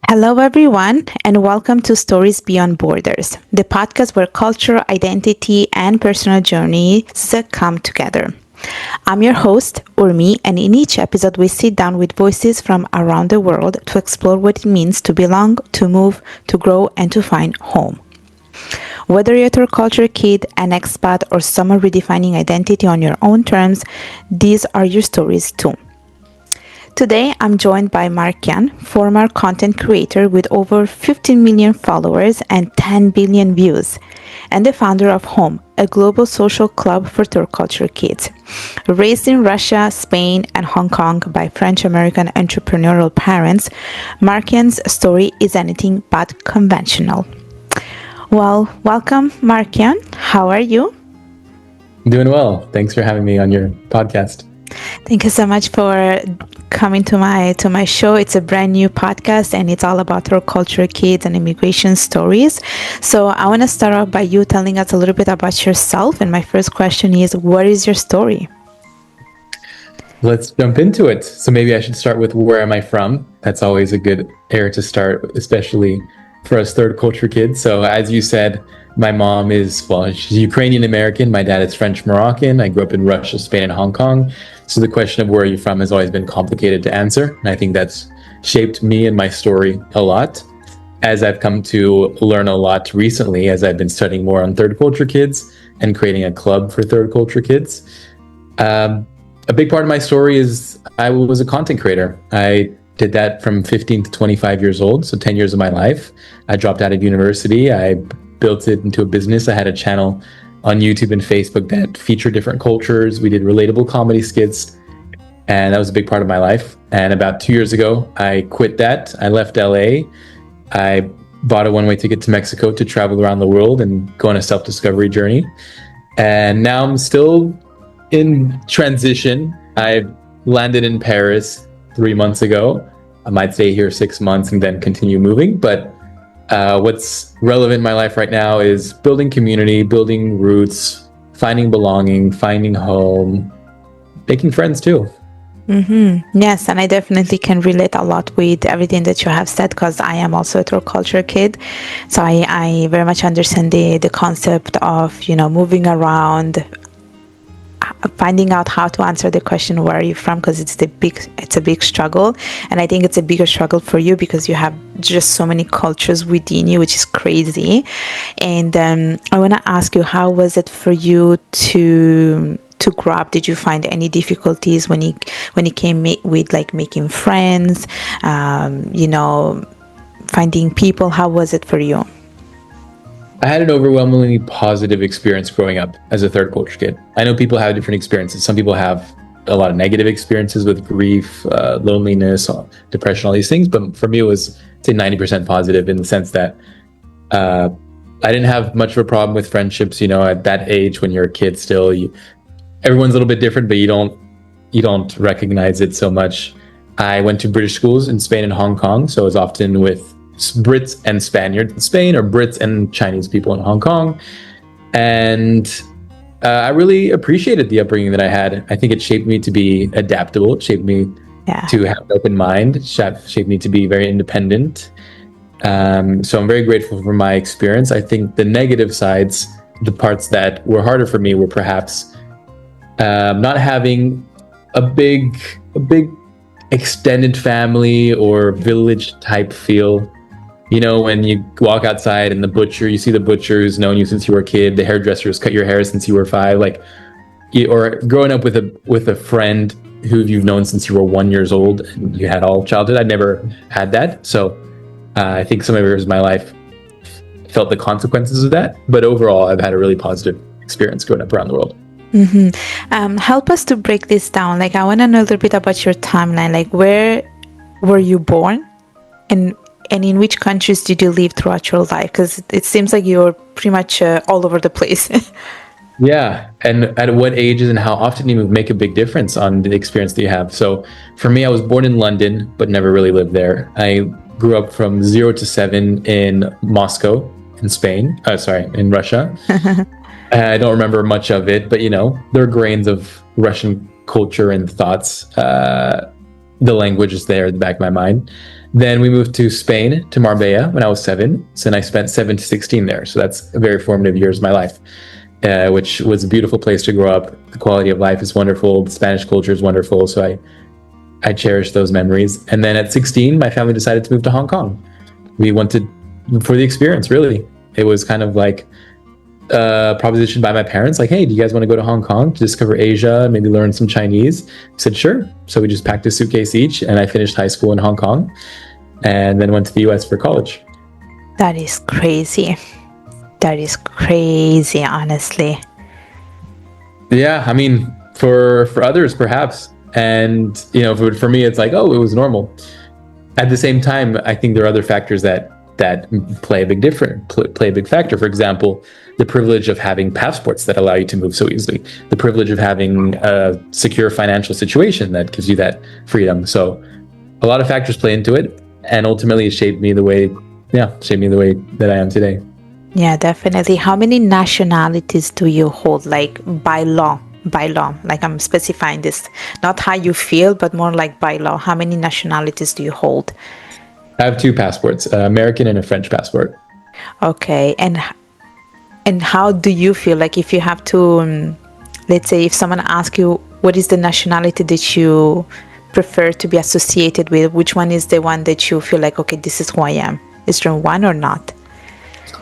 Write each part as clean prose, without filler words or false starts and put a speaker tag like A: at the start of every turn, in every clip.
A: Hello, everyone, and welcome to Stories Beyond Borders, the podcast where culture, identity, and personal journeys come together. I'm your host, Urmi, and in each episode, we sit down with voices from around the world to explore what it means to belong, to move, to grow, and to find home. Whether you're a third culture kid, an expat, or someone redefining identity on your own terms, these are your stories too. Today, I'm joined by Markian, former content creator with over 15 million followers and 10 billion views, and the founder of Home, a global social club for third culture kids. Raised in Russia, Spain, and Hong Kong by French-American entrepreneurial parents, Markian's story is anything but conventional. Well, welcome, Markian. How are you?
B: Doing well. Thanks for having me on your podcast.
A: Thank you so much for coming to my show. It's a brand new podcast and it's all about third culture kids and immigration stories. So I want to start off by you telling us a little bit about yourself. And my first question is, what is your story?
B: Let's jump into it. So maybe I should start with where am I from? That's always a good area to start, especially for us third culture kids. So as you said, my mom is, she's Ukrainian American. My dad is French Moroccan. I grew up in Russia, Spain, and Hong Kong. So the question of where are you from has always been complicated to answer. And I think that's shaped me and my story a lot. As I've come to learn a lot recently, as I've been studying more on third culture kids and creating a club for third culture kids. A big part of my story is I was a content creator. I did that from 15 to 25 years old, so 10 years of my life. I dropped out of university. I built it into a business. I had a channel on YouTube and Facebook that featured different cultures. We did relatable comedy skits, and that was a big part of my life. And about 2 years ago, I quit that. I left LA. I bought a one-way ticket to Mexico to travel around the world and go on a self-discovery journey. And now I'm still in transition. I landed in Paris 3 months ago. I might stay here 6 months and then continue moving. But what's relevant in my life right now is building community, building roots, finding belonging, finding home, making friends too.
A: Mm-hmm. Yes, and I definitely can relate a lot with everything that you have said because I am also a third culture kid. So I very much understand the concept of, moving around, finding out how to answer the question, where are you from? Because it's a big struggle. And I think it's a bigger struggle for you because you have just so many cultures within you, which is crazy. And I want to ask you, how was it for you to grow up? Did you find any difficulties when it came with like making friends, finding people? How was it for you?
B: I had an overwhelmingly positive experience growing up as a third culture kid. I know people have different experiences. Some people have a lot of negative experiences with grief, loneliness, depression, all these things. But for me, it was, say, 90% positive in the sense that I didn't have much of a problem with friendships. At that age, when you're a kid still, everyone's a little bit different, but you don't recognize it so much. I went to British schools in Spain and Hong Kong, so I was often with Brits and Spaniards in Spain, or Brits and Chinese people in Hong Kong. And I really appreciated the upbringing that I had. I think it shaped me to be adaptable. It shaped me to have an open mind. It shaped me to be very independent. So I'm very grateful for my experience. I think the negative sides, the parts that were harder for me, were perhaps not having a big extended family or village type feel. When you walk outside and you see the butcher who's known you since you were a kid, the hairdresser who's cut your hair since you were 5, or growing up with a friend who you've known since you were 1 year old and you had all childhood. I never had that. So I think some areas of my life felt the consequences of that. But overall, I've had a really positive experience growing up around the world.
A: Mm-hmm. Help us to break this down. I want to know a little bit about your timeline. Where were you born, and in which countries did you live throughout your life? Because it seems like you're pretty much all over the place.
B: Yeah, and at what ages and how often you make a big difference on the experience that you have. So for me, I was born in London, but never really lived there. I grew up from 0 to 7 in Moscow, in Spain. In Russia. I don't remember much of it, but there are grains of Russian culture and thoughts. The language is there at the back of my mind. Then we moved to Spain, to Marbella, when I was 7. So then I spent 7 to 16 there. So that's a very formative years of my life, which was a beautiful place to grow up. The quality of life is wonderful. The Spanish culture is wonderful. So I cherish those memories. And then at 16, my family decided to move to Hong Kong. We wanted for the experience, really. It was kind of like a proposition by my parents, like, hey, do you guys want to go to Hong Kong to discover Asia, maybe learn some Chinese? I said, sure. So we just packed a suitcase each, and I finished high school in Hong Kong and then went to the US for college.
A: That is crazy. That is crazy, honestly.
B: Yeah, I mean, for others, perhaps. And, for me, it's like, oh, it was normal. At the same time, I think there are other factors that play a big factor. For example, the privilege of having passports that allow you to move so easily, the privilege of having a secure financial situation that gives you that freedom. So a lot of factors play into it, and ultimately it shaped me the way that I am today.
A: Yeah, definitely. How many nationalities do you hold, like by law? Like, I'm specifying this, not how you feel, but more like by law. How many nationalities do you hold?
B: I have 2 passports, American and a French passport.
A: Okay. And how do you feel, like, if you have to, let's say if someone asks you what is the nationality that you prefer to be associated with, which one is the one that you feel like, okay, this is who I am? Is there one or not?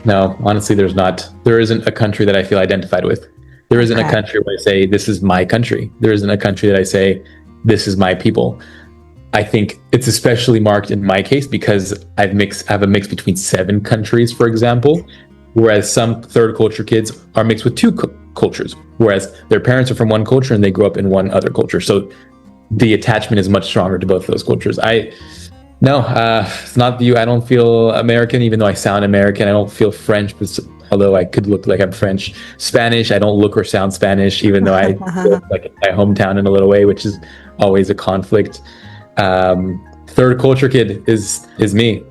B: No, honestly, there's not. There isn't a country that I feel identified with. There isn't a country where I say, this is my country. There isn't a country that I say, this is my people. I think it's especially marked in my case because I have a mix between 7 countries, for example, whereas some third culture kids are mixed with 2 cultures, whereas their parents are from one culture and they grew up in one other culture. So the attachment is much stronger to both of those cultures. It's not you. I don't feel American, even though I sound American. I don't feel French, although I could look like I'm French. Spanish, I don't look or sound Spanish, even though I feel like my hometown in a little way, which is always a conflict. Third culture kid is me.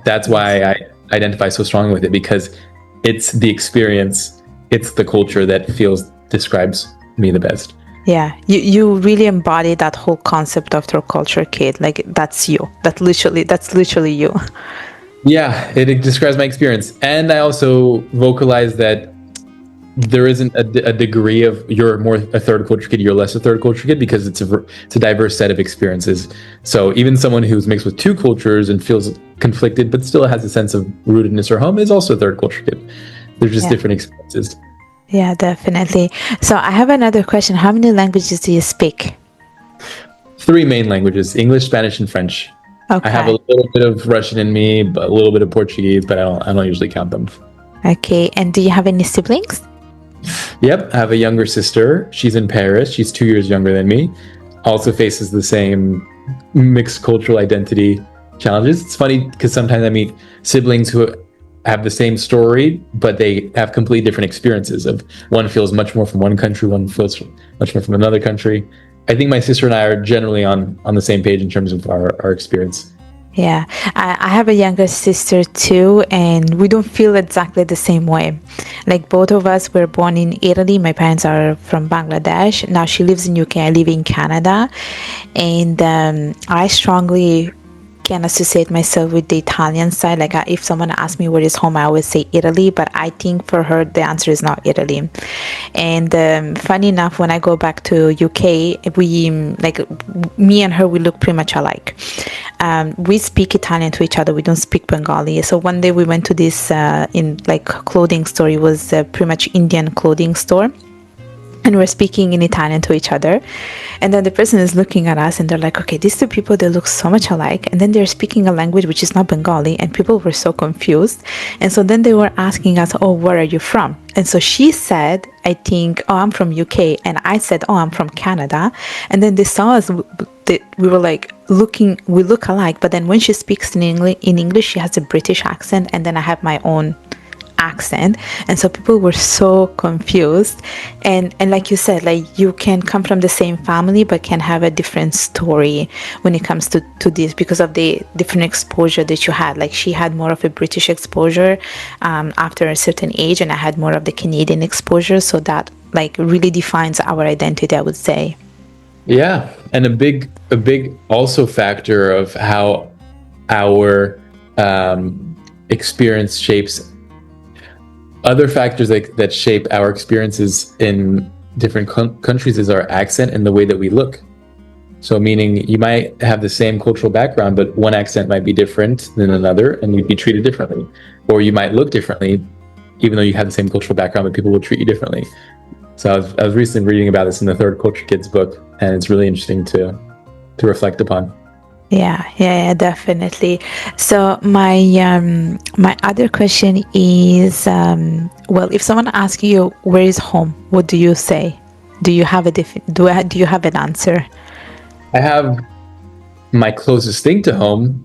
B: That's why I identify so strongly with it, because it's the experience, it's the culture that describes me the best.
A: Yeah, you really embody that whole concept of third culture kid. Like, that's you. That's literally you.
B: Yeah, it describes my experience. And I also vocalize that there isn't a degree of you're more a third culture kid, you're less a third culture kid, because it's a diverse set of experiences. So even someone who's mixed with 2 cultures and feels conflicted but still has a sense of rootedness or home is also a third culture kid. They're just different experiences.
A: Yeah, definitely. So I have another question. How many languages do you speak?
B: 3 main languages: English, Spanish, and French.
A: Okay.
B: I have a little bit of Russian in me, but a little bit of Portuguese, but I don't usually count them.
A: Okay. And do you have any siblings?
B: Yep, I have a younger sister. She's in Paris. She's 2 years younger than me. Also faces the same mixed cultural identity challenges. It's funny because sometimes I meet siblings who have the same story, but they have completely different experiences. Of one feels much more from one country, one feels much more from another country. I think my sister and I are generally on the same page in terms of our experience.
A: Yeah, I have a younger sister too, and we don't feel exactly the same way. Like, both of us were born in Italy. My parents are from Bangladesh. Now she lives in UK. I live in Canada, and I strongly can associate myself with the Italian side. Like, if someone asks me where is home, I always say Italy, but I think for her the answer is not Italy. And funny enough, when I go back to UK, we, like, me and her, we look pretty much alike. We speak Italian to each other. We don't speak Bengali. So one day we went to this clothing store. It was pretty much Indian clothing store. And we're speaking in Italian to each other. And then the person is looking at us and they're like, okay, these 2 people, they look so much alike. And then they're speaking a language which is not Bengali. And people were so confused. And so then they were asking us, oh, where are you from? And so she said, I think, oh, I'm from UK. And I said, oh, I'm from Canada. And then they saw us. We were like we look alike. But then when she speaks in English, she has a British accent. And then I have my own accent, and so people were so confused. And like you said, like, you can come from the same family but can have a different story when it comes to this, because of the different exposure that you had. Like, she had more of a British exposure after a certain age, and I had more of the Canadian exposure. So that, like, really defines our identity, I would say.
B: Yeah, and a big also factor of how our experience shapes other factors that shape our experiences in different countries is our accent and the way that we look. So meaning you might have the same cultural background, but one accent might be different than another and you'd be treated differently. Or you might look differently, even though you have the same cultural background, but people will treat you differently. So I was recently reading about this in the Third Culture Kids book, and it's really interesting to reflect upon.
A: Yeah, definitely. So my other question is, well, if someone asks you where is home, what do you say? Do you have do you have an answer?
B: I have my closest thing to home,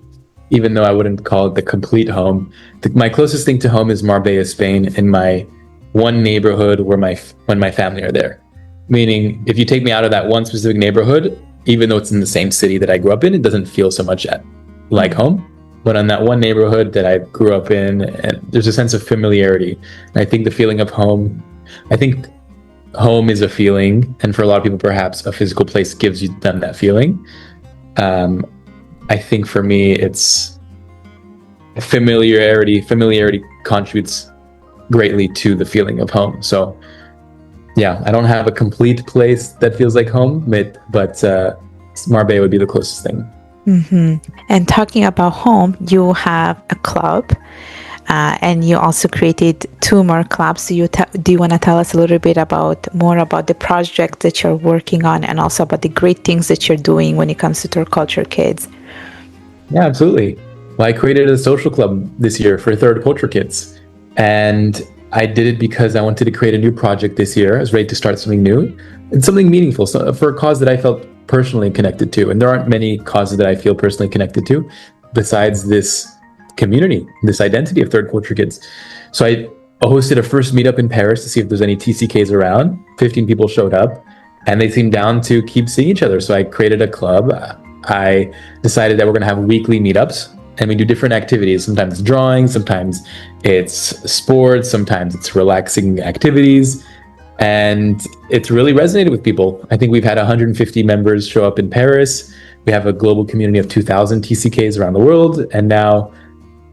B: even though I wouldn't call it the complete home. My closest thing to home is Marbella, Spain, in my one neighborhood when my family are there. Meaning, if you take me out of that one specific neighborhood, even though it's in the same city that I grew up in, it doesn't feel so much like home. But on that one neighborhood that I grew up in, and there's a sense of familiarity. And I think the feeling of home, I think home is a feeling, and for a lot of people, perhaps a physical place gives them that feeling. I think for me, it's familiarity. Familiarity contributes greatly to the feeling of home. So yeah, I don't have a complete place that feels like home, but Marbella would be the closest thing.
A: Mm-hmm. And talking about home, you have a club, and you also created 2 more clubs. Do you want to tell us a little bit more about the project that you're working on, and also about the great things that you're doing when it comes to Third Culture Kids?
B: Yeah, absolutely. Well, I created a social club this year for Third Culture Kids, and I did it because I wanted to create a new project this year. I was ready to start something new and something meaningful, so for a cause that I felt personally connected to. And there aren't many causes that I feel personally connected to besides this community, this identity of Third Culture Kids. So I hosted a first meetup in Paris to see if there's any TCKs around. 15 people showed up and they seemed down to keep seeing each other. So I created a club. I decided that we're going to have weekly meetups, and we do different activities. Sometimes it's drawing, sometimes it's sports, sometimes it's relaxing activities. And it's really resonated with people. I think we've had 150 members show up in Paris. We have a global community of 2,000 TCKs around the world. And now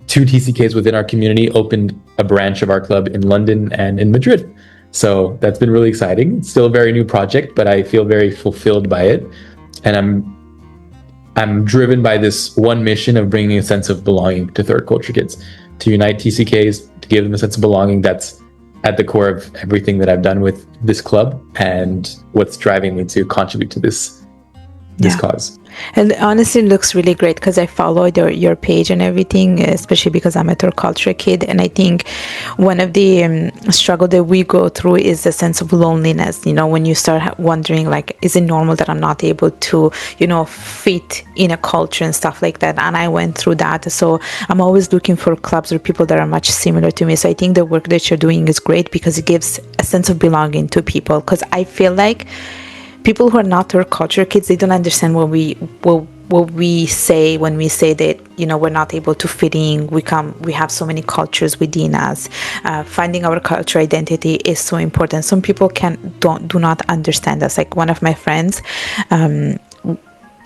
B: 2 TCKs within our community opened a branch of our club in London and in Madrid. So that's been really exciting. It's still a very new project, but I feel very fulfilled by it. And I'm driven by this one mission of bringing a sense of belonging to Third Culture Kids, to unite TCKs, to give them a sense of belonging. That's at the core of everything that I've done with this club and what's driving me to contribute to this cause.
A: And honestly, it looks really great because I followed your page and everything, especially because I'm a Third Culture Kid. And I think one of the struggle that we go through is the sense of loneliness. You know, when you start wondering, like, is it normal that I'm not able to, fit in a culture and stuff like that? And I went through that. So I'm always looking for clubs or people that are much similar to me. So I think the work that you're doing is great because it gives a sense of belonging to people. Because I feel like people who are not Third Culture Kids, they don't understand what we say when we say that we're not able to fit in. We have so many cultures within us. Finding our cultural identity is so important. Some people do not understand us. Like one of my friends,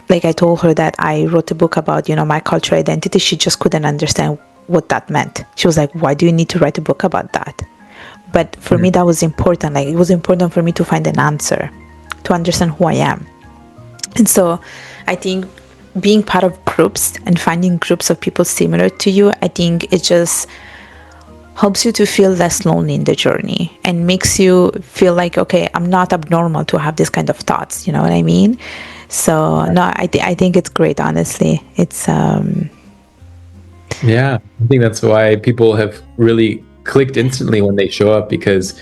A: like I told her that I wrote a book about my cultural identity. She just couldn't understand what that meant. She was like, "Why do you need to write a book about that?" But for me, that was important. Like it was important for me to find an answer, to understand who I am. And so I think being part of groups and finding groups of people similar to you, I think it just helps you to feel less lonely in the journey and makes you feel like, okay, I'm not abnormal to have this kind of thoughts. You know what I mean? So no, I think it's great, honestly. It's
B: Yeah, I think that's why people have really clicked instantly when they show up, because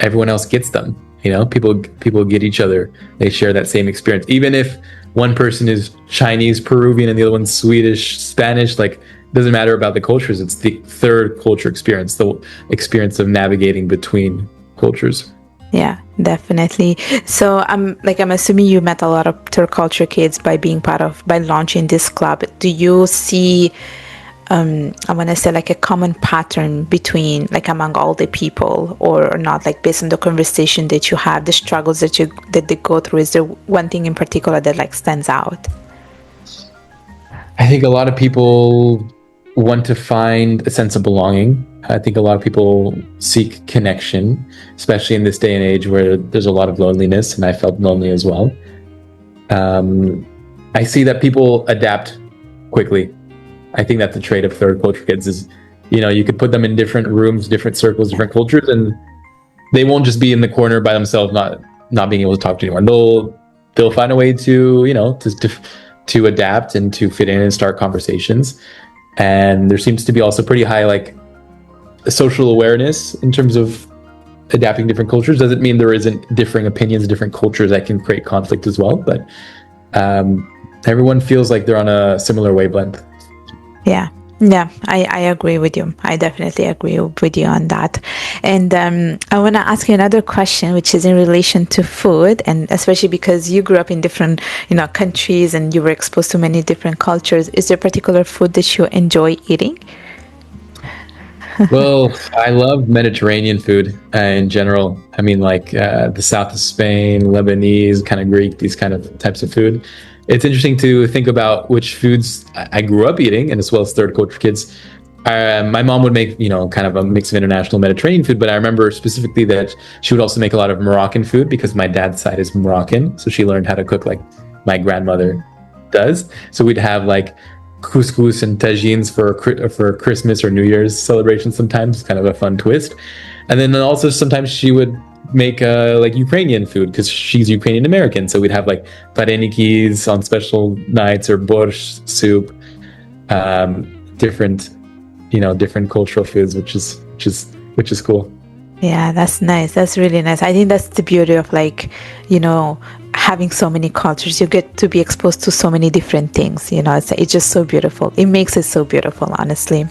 B: everyone else gets them. People get each other. They share that same experience. Even if one person is Chinese, Peruvian, and the other one's Swedish, Spanish, like it doesn't matter about the cultures. It's the third culture experience, the experience of navigating between cultures.
A: Yeah, definitely. So I'm assuming you met a lot of Third Culture Kids by launching this club. Do you see I want to say like a common pattern between among all the people, or not, like based on the conversation that you have, the struggles that they go through? Is there one thing in particular that stands out?
B: I think a lot of people want to find a sense of belonging. I think a lot of people seek connection, especially in this day and age where there's a lot of loneliness, and I felt lonely as well. I see that people adapt quickly. I think that the trait of third culture kids is, you could put them in different rooms, different circles, different cultures, and they won't just be in the corner by themselves, not being able to talk to anyone. They'll find a way to adapt and to fit in and start conversations. And there seems to be also pretty high like social awareness in terms of adapting different cultures. Doesn't mean there isn't differing opinions, different cultures that can create conflict as well, but everyone feels like they're on a similar wavelength.
A: Yeah, I agree with you. I definitely agree with you on that. And I want to ask you another question, which is in relation to food, and especially because you grew up in different, countries and you were exposed to many different cultures. Is there a particular food that you enjoy eating?
B: Well, I love Mediterranean food in general. I mean, like the south of Spain, Lebanese, kind of Greek, these kind of types of food. It's interesting to think about which foods I grew up eating, and as well as third culture kids. My mom would make, kind of a mix of international Mediterranean food, but I remember specifically that she would also make a lot of Moroccan food because my dad's side is Moroccan. So she learned how to cook like my grandmother does. So we'd have like couscous and tagines for Christmas or New Year's celebrations sometimes. Kind of a fun twist. And then also sometimes she would make like Ukrainian food because she's Ukrainian American. So we'd have like varenikis on special nights or borscht soup, different cultural foods, which is cool.
A: Yeah, that's nice. That's really nice. I think that's the beauty of having so many cultures. You get to be exposed to so many different things. It's just so beautiful. It makes it so beautiful, honestly.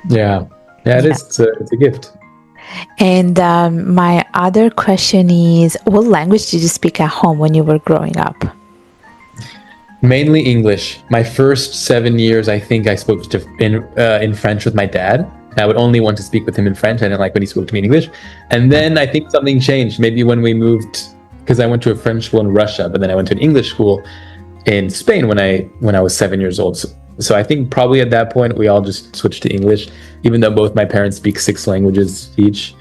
B: Yeah, it is. It's a gift.
A: And my other question is, what language did you speak at home when you were growing up?
B: Mainly English. My first 7 years, I think I spoke in French with my dad. I would only want to speak with him in French. I didn't like when he spoke to me in English. And then I think something changed. Maybe when we moved, because I went to a French school in Russia, but then I went to an English school in Spain when I was 7 years old. So I think probably at that point we all just switched to English. Even though both my parents speak 6 languages each,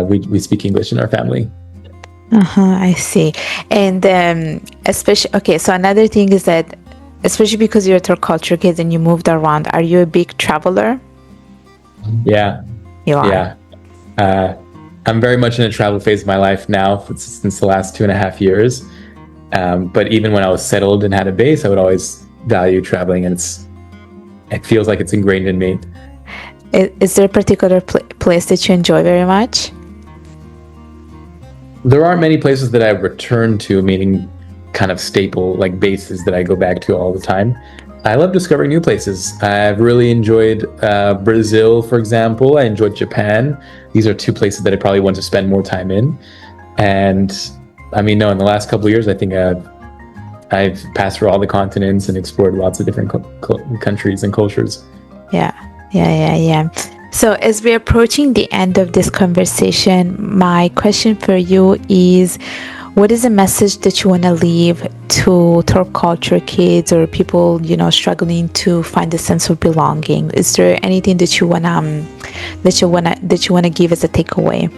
B: we speak English in our family.
A: I see. And so another thing is that, especially because you're a third culture kid and you moved around, are you a big traveler?
B: Yeah.
A: You are?
B: Yeah. I'm very much in a travel phase of my life now since the last 2.5 years. But even when I was settled and had a base, I would always value traveling, and it feels like it's ingrained in me.
A: Is there a particular place that you enjoy very much?
B: There aren't many places that I return to, meaning kind of staple like bases that I go back to all the time. I love discovering new places. I've really enjoyed Brazil, for example. I enjoyed Japan. These are 2 places that I probably want to spend more time in. And I mean, in the last couple of years, I think I've passed through all the continents and explored lots of different countries and cultures.
A: Yeah. So as we're approaching the end of this conversation, my question for you is, what is a message that you want to leave to third culture kids or people, struggling to find a sense of belonging? Is there anything that you wanna give as a takeaway?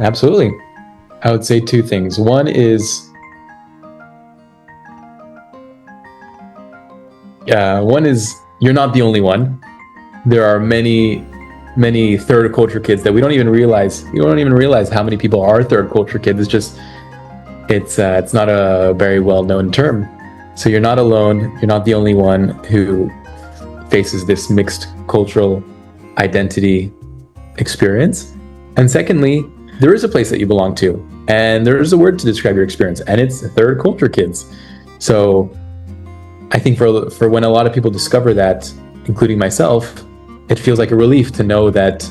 B: Absolutely. I would say 2 things. One is you're not the only one. There are many third culture kids that we don't even realize. You don't even realize how many people are third culture kids. It's not a very well known term. So you're not alone. You're not the only one who faces this mixed cultural identity experience. And secondly, there is a place that you belong to, and there is a word to describe your experience, and it's third culture kids. So I think for when a lot of people discover that, including myself, it feels like a relief to know that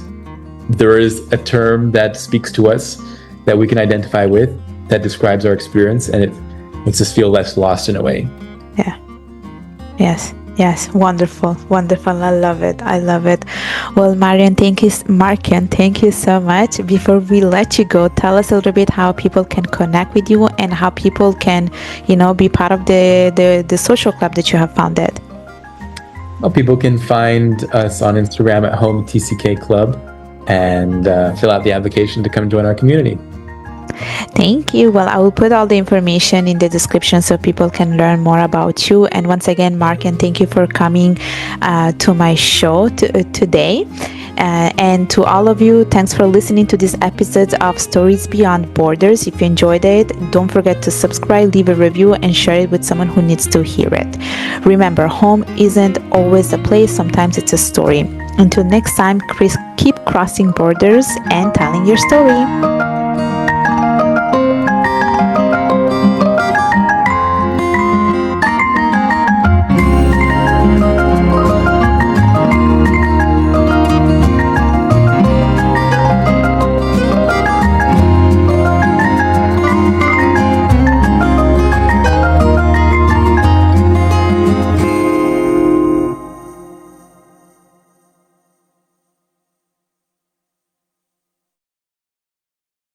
B: there is a term that speaks to us, that we can identify with, that describes our experience, and it makes us feel less lost in a way.
A: Yeah. Yes. Yes, wonderful, wonderful. I love it. I love it. Well, Markian, thank you so much. Before we let you go, tell us a little bit how people can connect with you and how people can, be part of the social club that you have founded.
B: Well, people can find us on Instagram at Home TCK Club and fill out the application to come join our community.
A: Thank you. Well, I will put all the information in the description so people can learn more about you. And once again, Mark, and thank you for coming to my show today. And to all of you, thanks for listening to this episode of Stories Beyond Borders. If you enjoyed it, don't forget to subscribe, leave a review, and share it with someone who needs to hear it. Remember, home isn't always a place, sometimes it's a story. Until next time, keep crossing borders and telling your story.